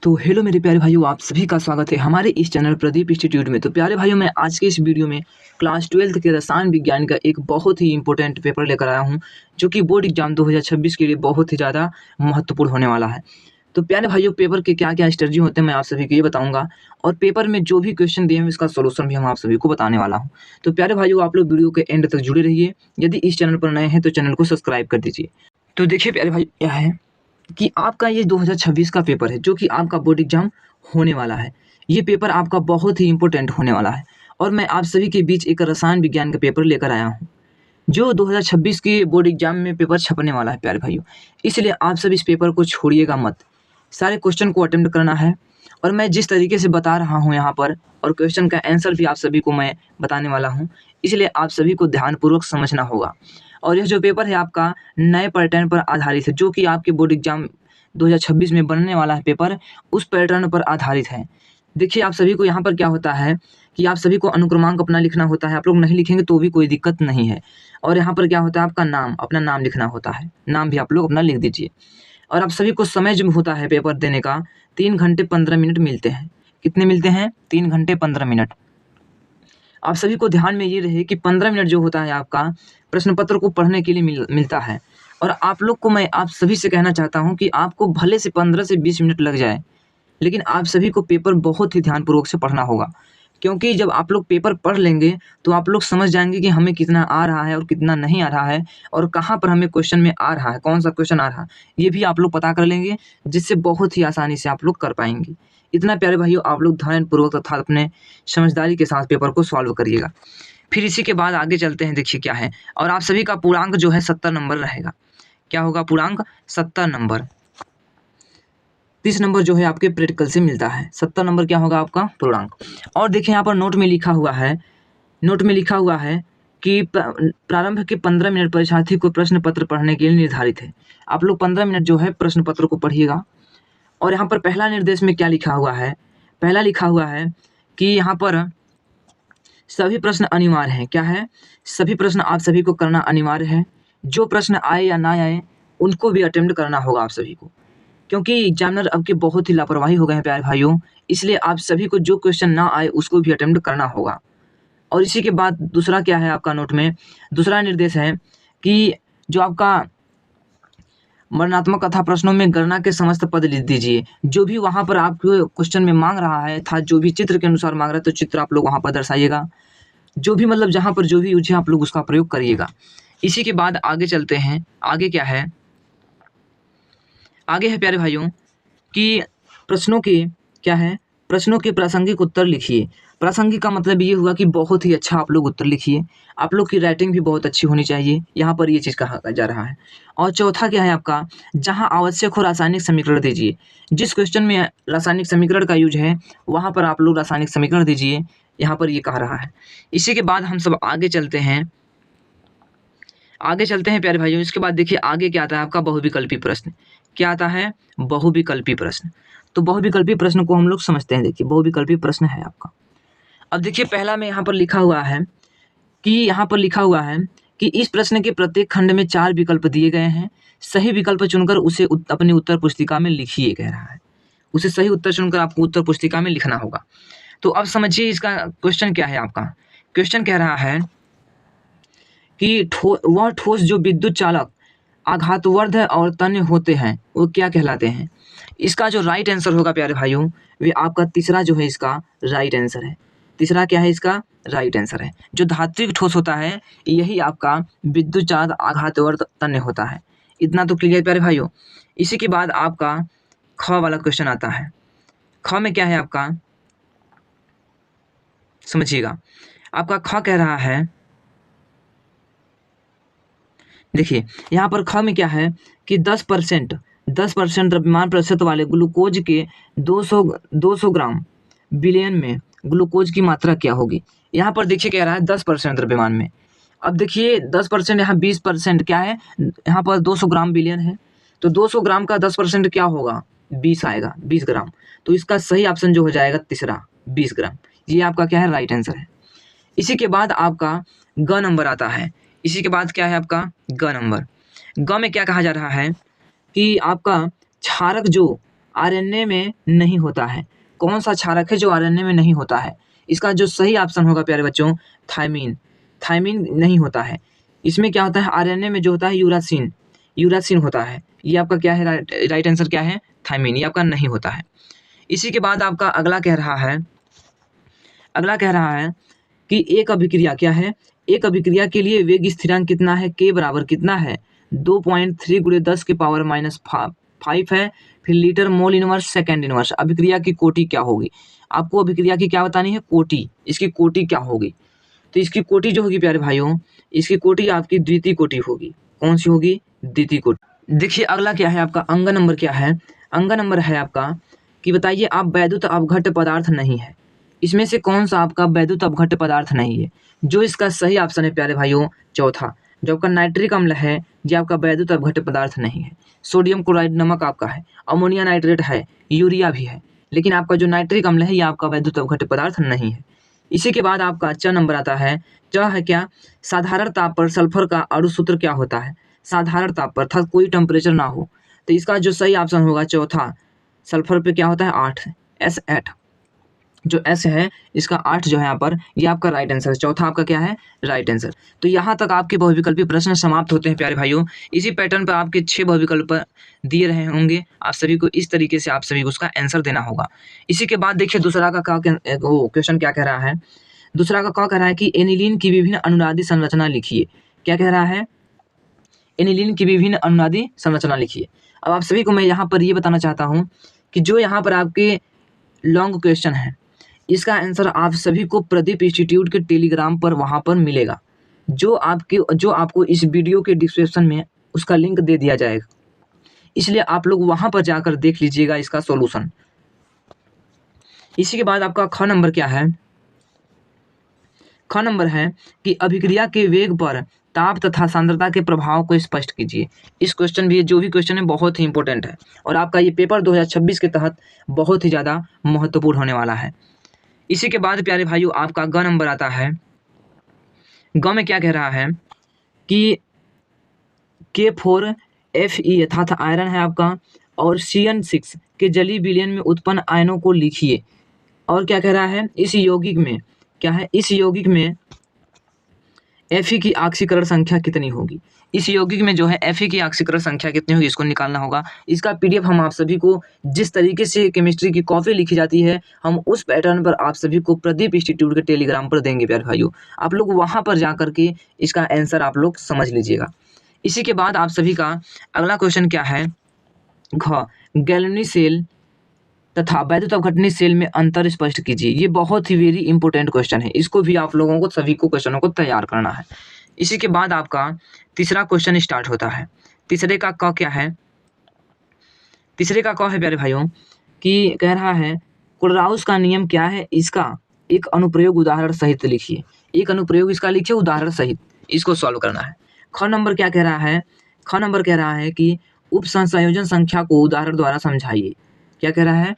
तो हेलो मेरे प्यारे भाइयों, आप सभी का स्वागत है हमारे इस चैनल प्रदीप इंस्टीट्यूट में। तो प्यारे भाइयों, मैं आज के इस वीडियो में क्लास 12th के रसायन विज्ञान का एक बहुत ही इंपॉर्टेंट पेपर लेकर आया हूं, जो कि बोर्ड एग्जाम 2026 के लिए बहुत ही ज़्यादा महत्वपूर्ण होने वाला है। तो प्यारे भाइयों, पेपर के क्या क्या स्ट्रेटजी होते हैं मैं आप सभी को ये बताऊँगा, और पेपर में जो भी क्वेश्चन दिए हैं इसका सोल्यूशन भी हम आप सभी को बताने वाला हूँ। तो प्यारे भाइयों, आप लोग वीडियो के एंड तक जुड़े रहिए। यदि इस चैनल पर नए हैं तो चैनल को सब्सक्राइब कर दीजिए। तो देखिए प्यारे भाई, क्या है कि आपका ये 2026 का पेपर है, जो कि आपका बोर्ड एग्जाम होने वाला है। ये पेपर आपका बहुत ही इम्पोर्टेंट होने वाला है, और मैं आप सभी के बीच एक रसायन विज्ञान का पेपर लेकर आया हूँ, जो 2026 के बोर्ड एग्जाम में पेपर छपने वाला है प्यारे भाइयों। इसलिए आप सब इस पेपर को छोड़िएगा मत, सारे क्वेश्चन को अटेम्प्ट करना है। और मैं जिस तरीके से बता रहा हूँ यहाँ पर, और क्वेश्चन का आंसर भी आप सभी को मैं बताने वाला हूँ, इसलिए आप सभी को ध्यानपूर्वक समझना होगा। और यह जो पेपर है आपका नए पैटर्न पर आधारित है, जो कि आपके बोर्ड एग्जाम 2026 में बनने वाला है पेपर, उस पैटर्न पर आधारित है। देखिए, आप सभी को यहाँ पर क्या होता है कि आप सभी को अनुक्रमांक अपना लिखना होता है। आप लोग नहीं लिखेंगे तो भी कोई दिक्कत नहीं है। और यहाँ पर क्या होता है, आपका नाम, अपना नाम लिखना होता है। नाम भी आप लोग अपना लिख दीजिए। और आप सभी को समय जो होता है पेपर देने का, 3 घंटे 15 मिनट मिलते हैं। कितने मिलते हैं? 3 घंटे 15 मिनट। आप सभी को ध्यान में ये रहे कि 15 मिनट जो होता है आपका प्रश्न पत्र को पढ़ने के लिए मिलता है। और आप लोग को मैं आप सभी से कहना चाहता हूँ कि आपको भले से 15 से 20 मिनट लग जाए, लेकिन आप सभी को पेपर बहुत ही ध्यानपूर्वक से पढ़ना होगा। क्योंकि जब आप लोग पेपर पढ़ लेंगे तो आप लोग समझ जाएंगे कि हमें कितना आ रहा है और कितना नहीं आ रहा है, और कहाँ पर हमें क्वेश्चन में आ रहा है, कौन सा क्वेश्चन आ रहा है, ये भी आप लोग पता कर लेंगे, जिससे बहुत ही आसानी से आप लोग कर पाएंगे। इतना प्यारे भाइयों, आप लोग ध्यानपूर्वक तथा अपने समझदारी के साथ पेपर को सॉल्व करिएगा। फिर इसी के बाद आगे चलते हैं। देखिए क्या है, और आप सभी का पूर्णांक जो है 70 नंबर रहेगा। क्या होगा? पूर्णांक 70 नंबर। 30 नंबर जो है आपके प्रैक्टिकल से मिलता है। 70 नंबर क्या होगा आपका? पूर्णांक। और देखिए यहाँ पर नोट में लिखा हुआ है कि प्रारंभ के 15 मिनट परीक्षार्थी को प्रश्न पत्र पढ़ने के लिए निर्धारित है। आप लोग 15 मिनट जो है प्रश्न पत्र को पढ़िएगा। और यहाँ पर पहला निर्देश में क्या लिखा हुआ है? पहला लिखा हुआ है कि यहाँ पर सभी प्रश्न अनिवार्य हैं। क्या है? सभी प्रश्न आप सभी को करना अनिवार्य है। जो प्रश्न आए या ना आए, उनको भी अटेम्प्ट करना होगा आप सभी को, क्योंकि एग्जामिनर अब के बहुत ही लापरवाही हो गए हैं प्यारे भाइयों। इसलिए आप सभी को जो क्वेश्चन ना आए उसको भी अटेम्प्ट करना होगा। और इसी के बाद दूसरा क्या है आपका नोट में? दूसरा निर्देश है कि जो आपका वर्णनात्मक कथा प्रश्नों में गणना के समस्त पद लिख दीजिए। जो भी वहाँ पर आपको क्वेश्चन में मांग रहा है था, जो भी चित्र के अनुसार मांग रहा है, तो चित्र आप लोग वहाँ पर दर्शाइएगा। जो भी मतलब जहाँ पर जो भी यूज है आप लोग उसका प्रयोग करिएगा। इसी के बाद आगे चलते हैं। आगे क्या है? आगे है प्यारे भाइयों कि प्रश्नों के क्या है? प्रश्नों के प्रासंगिक उत्तर लिखिए। प्रासंगिक का मतलब ये हुआ कि बहुत ही अच्छा आप लोग उत्तर लिखिए। आप लोग की राइटिंग भी बहुत अच्छी होनी चाहिए, यहाँ पर ये चीज़ कहा जा रहा है। और चौथा क्या है आपका? जहाँ आवश्यक हो रासायनिक समीकरण दीजिए। जिस क्वेश्चन में रासायनिक समीकरण का यूज है, वहाँ पर आप लोग रासायनिक समीकरण दीजिए, यहाँ पर ये कह रहा है। इसी के बाद हम सब आगे चलते हैं। प्यारे भाइयों। इसके बाद देखिए आगे क्या आता है आपका? बहुविकल्पी प्रश्न। क्या आता है? बहुविकल्पी प्रश्न। तो बहुविकल्पी प्रश्न को हम लोग समझते हैं। देखिए बहुविकल्पी प्रश्न है आपका। अब देखिए पहला में यहाँ पर लिखा हुआ है कि इस प्रश्न के प्रत्येक खंड में 4 विकल्प दिए गए हैं। सही विकल्प चुनकर उसे अपनी उत्तर पुस्तिका में लिखिए, कह रहा है। उसे सही उत्तर चुनकर आपको उत्तर पुस्तिका में लिखना होगा। तो अब समझिए इसका क्वेश्चन क्या है आपका। क्वेश्चन कह रहा है कि वह ठोस जो विद्युत चालक, आघातवर्ध और तन्य होते हैं, वो क्या कहलाते हैं? इसका जो राइट आंसर होगा प्यारे भाइयों, वे आपका तीसरा जो है इसका राइट आंसर है। तीसरा क्या है इसका? राइट आंसर है। जो धात्विक ठोस होता है, यही आपका विद्युत चालक, आघातवर्ध, तन्य होता है। इतना तो क्लियर प्यारे भाइयों। इसी के बाद आपका ख वाला क्वेश्चन आता है। ख में क्या है आपका? समझिएगा, आपका ख कह रहा है, देखिए यहाँ पर ख में क्या है कि 10% द्रव्यमान प्रतिशत वाले ग्लूकोज के 200 ग्राम बिलियन में ग्लूकोज की मात्रा क्या होगी? यहाँ पर देखिए कह रहा है 10% द्रव्यमान में। अब देखिए 10%, यहाँ 20% क्या है, यहाँ पर 200 ग्राम बिलियन है, तो 200 ग्राम का 10% क्या होगा? 20 आएगा, 20 ग्राम। तो इसका सही ऑप्शन जो हो जाएगा तीसरा, 20 ग्राम। ये आपका क्या है? राइट आंसर है। इसी के बाद आपका ग नंबर आता है। इसी के बाद क्या है आपका? ग नंबर। ग में क्या कहा जा रहा है कि आपका क्षारक जो आरएनए में नहीं होता है? कौन सा क्षारक है जो आरएनए में नहीं होता है? इसका जो सही ऑप्शन होगा प्यारे बच्चों, थायमीन। थायमीन नहीं होता है। इसमें क्या होता है, आरएनए में जो होता है यूरासिल, यूरासिल होता है। ये आपका क्या है, राइट आंसर क्या है, थायमीन। ये आपका नहीं होता है। इसी के बाद आपका अगला कह रहा है, अगला कह रहा है कि एक अभिक्रिया क्या है, एक अभिक्रिया के लिए वेग स्थिरांक कितना है, के बराबर कितना है, 2.3 × 10⁻⁵ है। फिर litre mole inverse second inverse. अभिक्रिया की कोटि क्या होगी, आपको अभिक्रिया की क्या बतानी है, कोटि। इसकी कोटि क्या होगी, तो इसकी कोटि जो होगी प्यारे भाइयों, इसकी कोटि आपकी द्वितीय कोटि होगी। कौन सी होगी, द्वितीय कोटि। देखिए अगला क्या है आपका, अंग नंबर क्या है, अंग नंबर है आपका कि बताइए आप वैद्युत अवघट्य पदार्थ नहीं है। इसमें से कौन सा आपका वैद्युत अवघट्य पदार्थ नहीं है? जो इसका सही ऑप्शन है प्यारे भाइयों, चौथा, जो आपका नाइट्रिक अम्ल है, ये आपका वैद्युत अवघट्य पदार्थ नहीं है। सोडियम क्लोराइड नमक आपका है, अमोनिया नाइट्रेट है, यूरिया भी है, लेकिन आपका जो नाइट्रिक अम्ल है ये आपका वैद्युत अवघट्य पदार्थ नहीं है। इसी के बाद आपका च नंबर आता है। च है क्या, साधारण ताप पर सल्फर का अणु सूत्र क्या होता है? साधारण ताप पर, अर्थात कोई टेम्परेचर ना हो। तो इसका जो सही ऑप्शन होगा चौथा, सल्फर पे क्या होता है, 8, S8। जो S है इसका 8 जो है यहाँ पर, ये आपका राइट आंसर है। चौथा आपका क्या है, राइट आंसर। तो यहाँ तक आपके बहुविकल्पी प्रश्न समाप्त होते हैं प्यारे भाइयों। इसी पैटर्न पर आपके 6 बहुविकल्प दिए रहे होंगे, आप सभी को इस तरीके से आप सभी को उसका आंसर देना होगा। इसी के बाद देखिए दूसरा का क्वेश्चन क्या कह रहा है, दूसरा का क्या कह रहा है कि एनिलीन की विभिन्न अनुनादी संरचना लिखिए। क्या कह रहा है, एनिलीन की विभिन्न अनुनादी संरचना लिखिए। अब आप सभी को मैं यहाँ पर ये बताना चाहता हूँ कि जो यहाँ पर आपके लॉन्ग क्वेश्चन है, इसका आंसर आप सभी को प्रदीप इंस्टीट्यूट के टेलीग्राम पर वहाँ पर मिलेगा, जो आपको इस वीडियो के डिस्क्रिप्शन में उसका लिंक दे दिया जाएगा। इसलिए आप लोग वहाँ पर जाकर देख लीजिएगा इसका सॉल्यूशन। इसी के बाद आपका ख नंबर क्या है, ख नंबर है कि अभिक्रिया के वेग पर ताप तथा सांद्रता के प्रभाव को स्पष्ट कीजिए। इस क्वेश्चन भी, जो भी क्वेश्चन है बहुत ही इंपॉर्टेंट है और आपका ये पेपर 2026 के तहत बहुत ही ज़्यादा महत्वपूर्ण होने वाला है। इसी के बाद प्यारे भाइयों आपका ग नंबर आता है। ग में क्या कह रहा है कि K4Fe अर्थात आयरन है आपका, और CN6 के जलीय विलयन में उत्पन्न आयनों को लिखिए। और क्या कह रहा है, इस यौगिक में क्या है, इस यौगिक में Fe की ऑक्सीकरण संख्या कितनी होगी। इस यौगिक में जो है Fe की ऑक्सीकरण संख्या कितनी होगी, इसको निकालना होगा। इसका PDF हम आप सभी को, जिस तरीके से केमिस्ट्री की कॉपी लिखी जाती है, हम उस पैटर्न पर आप सभी को प्रदीप इंस्टीट्यूट के टेलीग्राम पर देंगे प्यारे भाइयों। आप लोग वहाँ पर जा करके इसका आंसर आप लोग समझ लीजिएगा। इसी के बाद आप सभी का अगला क्वेश्चन क्या है, घ, गैल्वेनी सेल तथा वैद्युत अवघटनी सेल में अंतर स्पष्ट कीजिए। ये बहुत ही वेरी इंपॉर्टेंट क्वेश्चन है, इसको भी आप लोगों को सभी को क्वेश्चनों को तैयार करना है। इसी के बाद आपका तीसरा क्वेश्चन स्टार्ट होता है। तीसरे का क क्या है, तीसरे का क है प्यारे भाइयों कि कह रहा है कोलराउस का नियम क्या है, इसका एक अनुप्रयोग उदाहरण सहित लिखिए। एक अनुप्रयोग इसका लिखिए उदाहरण सहित, इसको सॉल्व करना है। ख नंबर क्या कह रहा है, ख नंबर कह रहा है कि उप संयोजन संख्या को उदाहरण द्वारा समझाइए। क्या कह रहा है,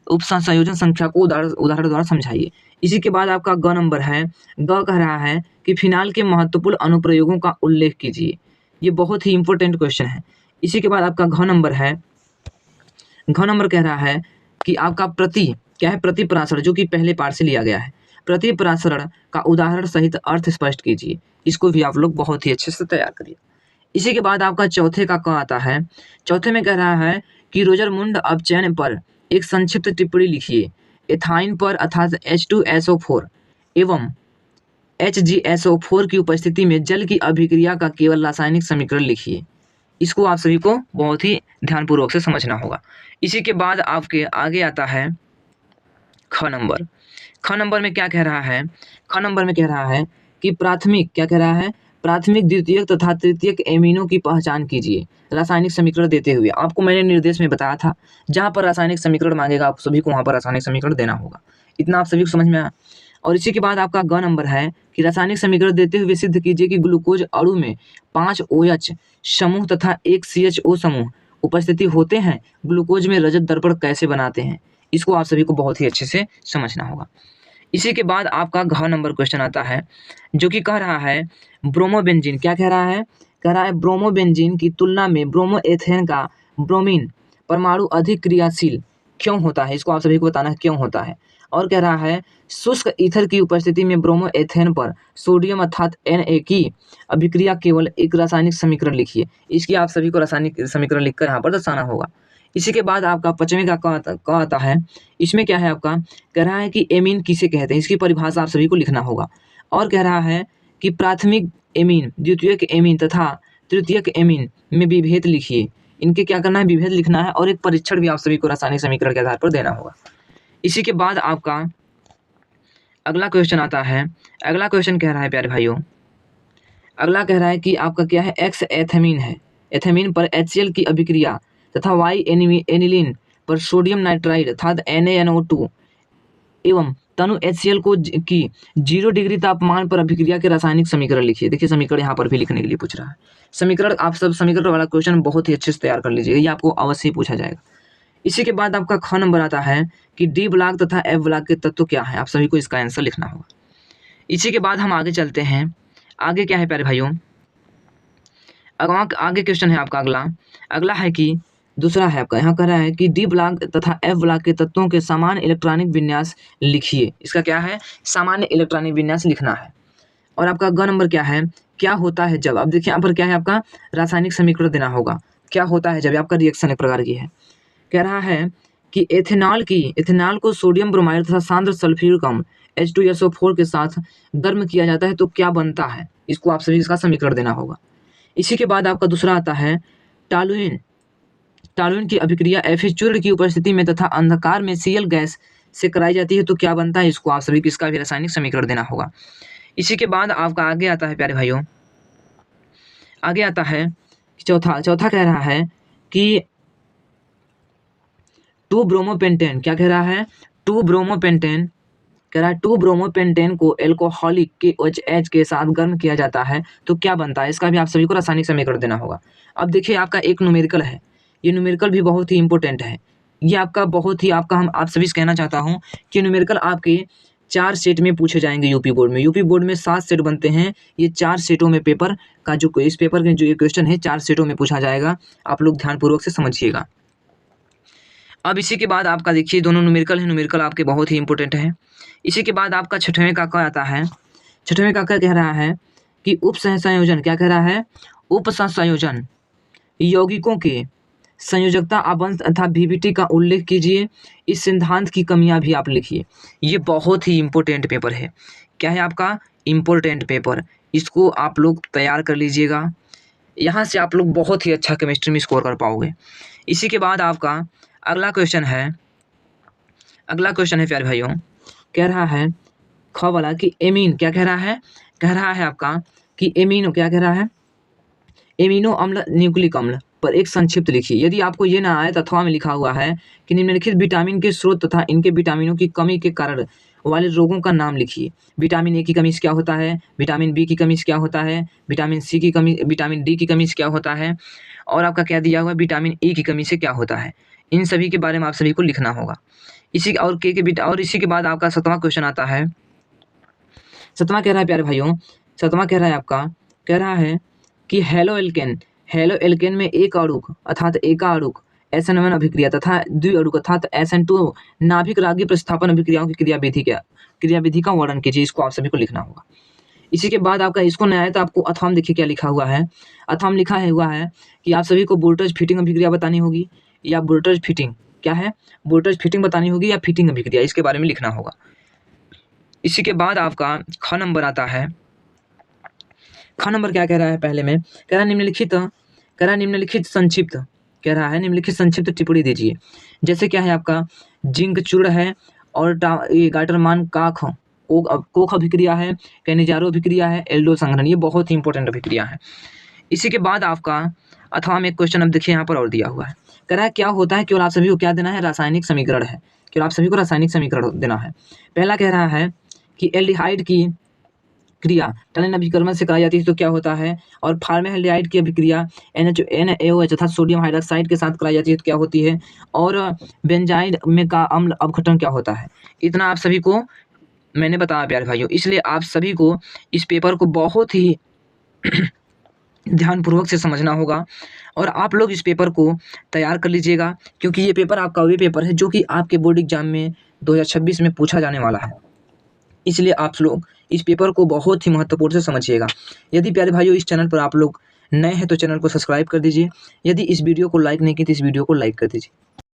उप संयोजन संख्या को उदाहरण द्वारा समझाइए। इसी के बाद आपका ग नंबर है। ग कह रहा है कि फिनाल के महत्वपूर्ण अनुप्रयोगों का उल्लेख कीजिए। ये बहुत ही इंपॉर्टेंट क्वेश्चन है। इसी के बाद आपका घ नंबर है। घ नंबर कह रहा है कि आपका प्रतिपरासरण, जो कि पहले पार्ट से लिया गया है, प्रतिपरासरण का उदाहरण सहित अर्थ स्पष्ट कीजिए। इसको भी आप लोग बहुत ही अच्छे से तैयार करिए। इसी के बाद आपका चौथे का क आता है। चौथे में कह रहा है कि रोजरमुंड अपचयन पर एक संक्षिप्त टिप्पणी लिखिए। एथाइन पर अर्थात H2SO4 एवं HgSO4 की उपस्थिति में जल की अभिक्रिया का केवल रासायनिक समीकरण लिखिए। इसको आप सभी को बहुत ही ध्यानपूर्वक से समझना होगा। इसी के बाद आपके आगे आता है ख नंबर। ख नंबर में क्या कह रहा है, ख नंबर में कह रहा है कि प्राथमिक, क्या कह रहा है, प्राथमिक द्वितीयक तथा तृतीयक एमिनो की पहचान कीजिए रासायनिक समीकरण देते हुए। आपको मैंने निर्देश में बताया था, जहाँ पर रासायनिक समीकरण मांगेगा आप सभी को वहाँ पर रासायनिक समीकरण देना होगा। इतना आप सभी को समझ में आया। और इसी के बाद आपका ग नंबर है कि रासायनिक समीकरण देते हुए सिद्ध कीजिए कि ग्लूकोज अणु में 5 OH समूह तथा 1 CHO समूह उपस्थिति होते हैं। ग्लूकोज में रजत दर्पण कैसे बनाते हैं, इसको आप सभी को बहुत ही अच्छे से समझना होगा। इसी के बाद आपका घ नंबर क्वेश्चन आता है, जो कि कह रहा है ब्रोमोबेंजीन। क्या कह रहा है, कह रहा है ब्रोमोबेंजीन की तुलना में ब्रोमोएथेन का ब्रोमीन परमाणु अधिक क्रियाशील क्यों होता है, इसको आप सभी को बताना है क्यों होता है। और कह रहा है शुष्क ईथर की उपस्थिति में ब्रोमोएथेन पर सोडियम अर्थात Na की अभिक्रिया केवल एक रासायनिक समीकरण लिखिए। इसकी आप सभी को रासायनिक समीकरण लिखकर यहाँ पर दर्शाना होगा। इसी के बाद आपका 5वें का आता है, इसमें क्या है आपका, कह रहा है कि एमीन किसे कहते हैं, इसकी परिभाषा आप सभी को लिखना होगा। और कह रहा है कि प्राथमिक एमीन, द्वितीयक एमीन तथा तृतीयक एमीन में विभेद लिखिए। इनके क्या करना है, विभेद लिखना है और एक परीक्षण भी आप सभी को रासायनिक समीकरण के आधार पर देना होगा। इसी के बाद आपका अगला क्वेश्चन आता है। अगला क्वेश्चन कह रहा है प्यारे भाइयों, अगला कह रहा है कि आपका क्या है, एक्स एथेमीन है, एथेमीन पर HCl की अभिक्रिया तथा वाई एनिलीन पर सोडियम नाइट्राइड अर्थात NaNO2 एवं तनु HCl को की 0 डिग्री तापमान पर अभिक्रिया के रासायनिक समीकरण लिखिए। देखिए समीकरण यहाँ पर भी लिखने के लिए पूछ रहा है। समीकरण आप सब समीकरण वाला क्वेश्चन बहुत ही अच्छे से तैयार कर लीजिएगा, ये आपको अवश्य पूछा जाएगा। इसी के बाद आपका ख नंबर आता है कि डी ब्लॉक तथा एफ ब्लॉक के तत्व क्या है, आप सभी को इसका आंसर लिखना होगा। इसी के बाद हम आगे चलते हैं। आगे क्या है प्यारे भाइयों, आगे क्वेश्चन है आपका अगला है कि दूसरा है आपका, यहाँ कह रहा है कि डी ब्लॉक तथा एफ ब्लॉक के तत्वों के सामान्य इलेक्ट्रॉनिक विन्यास लिखिए। इसका क्या है, सामान्य इलेक्ट्रॉनिक विन्यास लिखना है। और आपका ग नंबर क्या है, क्या होता है जब, अब देखिए यहाँ पर क्या है आपका रासायनिक समीकरण देना होगा। क्या होता है जब, आपका रिएक्शन एक प्रकार की है। कह रहा है कि एथेनॉल को सोडियम ब्रोमाइड तथा सांद्र सल्फ्यूरिक अम्ल H2SO4 के साथ गर्म किया जाता है तो क्या बनता है, इसको आप सभी इसका समीकरण देना होगा। इसी के बाद आपका दूसरा आता है टॉलुइन की अभिक्रिया FE चूर्ण की उपस्थिति में तथा अंधकार में Cl गैस से कराई जाती है तो क्या बनता है, इसको आप सभी इसका भी रासायनिक समीकरण देना होगा। इसी के बाद आपका आगे आता है प्यारे भाइयों, आगे आता है चौथा कह रहा है कि 2 ब्रोमोपेंटेन, क्या कह रहा है, 2 ब्रोमोपेंटेन कह रहा है 2 ब्रोमोपेंटेन को एल्कोहलिक के OH के साथ गर्म किया जाता है तो क्या बनता है, इसका भी आप सभी को रासायनिक समीकरण देना होगा। अब देखिए आपका एक न्यूमेरिकल है, ये न्यूमेरिकल भी बहुत ही इंपॉर्टेंट है। ये आपका बहुत ही आप सभी से कहना चाहता हूँ कि न्यूमेरिकल आपके 4 सेट में पूछे जाएंगे यूपी बोर्ड में। यूपी बोर्ड में 7 सेट बनते हैं, ये 4 सेटों में पेपर का जो इस पेपर के जो ये क्वेश्चन है 4 सेटों में पूछा जाएगा। आप लोग ध्यानपूर्वक से समझिएगा। अब इसी के बाद आपका देखिए दोनों न्यूमेरिकल है, न्यूमेरिकल आपके बहुत ही इंपॉर्टेंट है। इसी के बाद आपका 6वें का आता है। 6वें का कह रहा है कि उपसंयोजन, क्या कह रहा है, उपसंयोजन यौगिकों के संयोजकता आबंध तथा VBT का उल्लेख कीजिए। इस सिद्धांत की कमियां भी आप लिखिए। ये बहुत ही इंपॉर्टेंट पेपर है। क्या है आपका इंपॉर्टेंट पेपर, इसको आप लोग तैयार कर लीजिएगा। यहाँ से आप लोग बहुत ही अच्छा केमिस्ट्री में स्कोर कर पाओगे। इसी के बाद आपका अगला क्वेश्चन है प्यारे भाइयों, कह रहा है ख वाला कि एमीन, क्या कह रहा है आपका कि एमीनो, क्या कह रहा है, एमिनो अम्ल न्यूक्लिक अम्ल पर एक संक्षिप्त लिखिए। यदि आपको ये ना आए तो अथवा में लिखा हुआ है कि निम्नलिखित विटामिन के स्रोत तथा इनके विटामिनों की कमी के कारण वाले रोगों का नाम लिखिए। विटामिन ए की कमी से क्या होता है, विटामिन बी की कमी से क्या होता है, विटामिन सी की कमी, विटामिन डी की कमी से क्या होता है, और आपका क्या दिया हुआ है, विटामिन ई की कमी से क्या होता है। इन सभी के बारे में आप सभी को लिखना होगा। इसी के बाद आपका 7वां क्वेश्चन आता है। 7वां कह रहा है प्यारे भाइयों, 7वां कह रहा है आपका, कह रहा है कि हेलो एल्केन में एक अणुक अर्थात एका अणुक SN1 अभिक्रिया तथा द्वि अणुक अर्थात SN2 नाभिक रागी प्रतिस्थापन अभिक्रियाओं की क्रियाविधि का वर्णन कीजिए। इसको आप सभी को लिखना होगा। इसी के बाद आपका इसको नया है तो आपको अथवा में देखिए क्या लिखा हुआ है। अथवा में लिखा हुआ है कि आप सभी को वोल्टेज फिटिंग अभिक्रिया बतानी होगी या वोल्टेज फिटिंग, क्या है, वोल्टेज फिटिंग बतानी होगी या फिटिंग अभिक्रिया, इसके बारे में लिखना होगा। इसी के बाद आपका ख नंबर आता है। ख नंबर क्या कह रहा है, पहले में कह रहा है निम्नलिखित संक्षिप्त, कह रहा है निम्नलिखित संक्षिप्त टिप्पणी दीजिए। जैसे क्या है आपका जिंक चूर्ण है और गाटरमान कोख अभिक्रिया है, कैनिजारो अभिक्रिया है, एल्डो संघनन, ये बहुत ही इंपॉर्टेंट अभिक्रिया है। इसी के बाद आपका अथवा में एक क्वेश्चन अब देखिए यहाँ पर और दिया हुआ है। कह रहा है क्या होता है, केवल आप सभी को क्या देना है, रासायनिक समीकरण है, केवल आप सभी को रासायनिक समीकरण देना है। पहला कह रहा है कि एल्डिहाइड की क्रिया टनल अभिकर्मण से कराई जाती है तो क्या होता है, और फॉर्मेल्डिहाइड की अभिक्रिया NaOH तथा सोडियम हाइड्रोक्साइड के साथ कराई जाती है तो क्या होती है, और बेंजाइड में का अम्ल अपघटन क्या होता है। इतना आप सभी को मैंने बताया प्यारे भाइयों, इसलिए आप सभी को इस पेपर को बहुत ही ध्यानपूर्वक से समझना होगा और आप लोग इस पेपर को तैयार कर लीजिएगा, क्योंकि ये पेपर आपका वही पेपर है जो कि आपके बोर्ड एग्जाम में 2026 में पूछा जाने वाला है। इसलिए आप लोग इस पेपर को बहुत ही महत्वपूर्ण से समझिएगा। यदि प्यारे भाइयों इस चैनल पर आप लोग नए हैं तो चैनल को सब्सक्राइब कर दीजिए। यदि इस वीडियो को लाइक नहीं की तो इस वीडियो को लाइक कर दीजिए।